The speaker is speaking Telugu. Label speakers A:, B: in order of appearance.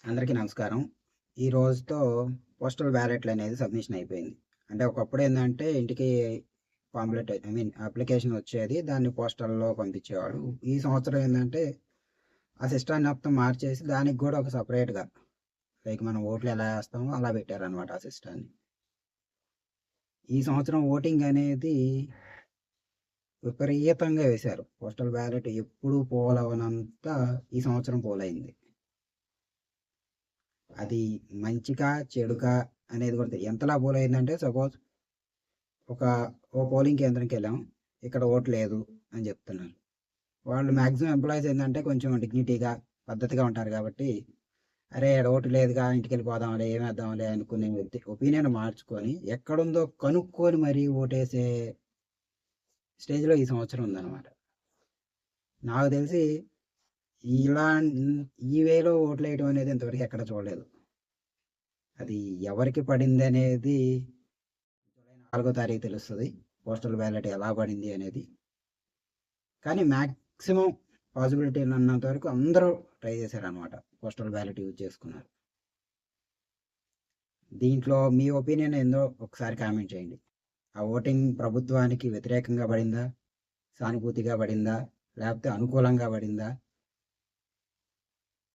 A: అందరికీ నమస్కారం. ఈ రోజుతో పోస్టల్ బ్యాలెట్లు అనేది సబ్మిషన్ అయిపోయింది. అంటే ఒకప్పుడు ఏందంటే ఇంటికి పాంప్లెట్ అప్లికేషన్ వచ్చేది. దాన్ని పోస్టల్‌లో పంపించేవాడు. ఈ సంవత్సరం ఏందంటే ఆ సిస్టమ్‌ని మొత్తం మార్చేసి దానికి గూడా ఒక సెపరేట్‌గా లైక్ మనం ఓట్లు ఎలా ఏస్తామో అలా పెట్టారనమాట ఆ సిస్టమ్‌ని. ఈ సంవత్సరం ఓటింగ్ అనేది విపరీతంగా వేశారు. పోస్టల్ బ్యాలెట్ ఎప్పుడు పోలవనంత ఈ సంవత్సరం పోలైంది. అది మంచికా, చెడుకా అనేది కూడా ఎంతలా పోలైందంటే సపోజ్ ఒక పోలింగ్ కేంద్రంకెళ్ళాం. ఇక్కడ ఓటు లేదు అని చెప్తున్నారు. వాళ్ళు మాక్సిమం ఎంప్లాయీస్ ఏందంటే కొంచెం డిగ్నిటీగా, పద్ధతిగా ఉంటారు కాబట్టి, అరే! ఈడ ఓటు లేదుగా ఇంటికెళ్ళిపోదాంలే, ఏమేద్దాంలే అనుకునే ఒపీనియన్ మార్చుకొని, ఎక్కడుందో కనుక్కొని మరీ ఓటేసే స్టేజ్‌లో ఈ సంవత్సరం ఉందన్నమాట. నాకు తెలిసి ఇలా ఈ వేలో ఓట్లేయడం అనేది ఇంతవరకు ఎక్కడ చూడలేదు. అది ఎవరికి పడిందనేది జూలై 4వ తారీఖు తెలుస్తది. పోస్టల్ బ్యాలెట్ ఎలా పడింది అనేది. కానీ మ్యాక్సిమం పాసిబిలిటీ ఉన్నంత వరకు అందరూ ట్రై చేశారనమాట. పోస్టల్ బ్యాలెట్ యూజ్ చేసుకున్నారు. దీంట్లో మీ ఒపీనియన్ ఏందో ఒకసారి కామెంట్ చేయండి. ఆ ఓటింగ్ ప్రభుత్వానికి వ్యతిరేకంగా పడిందా? సానుభూతిగా పడిందా? లేకపోతే అనుకూలంగా పడిందా?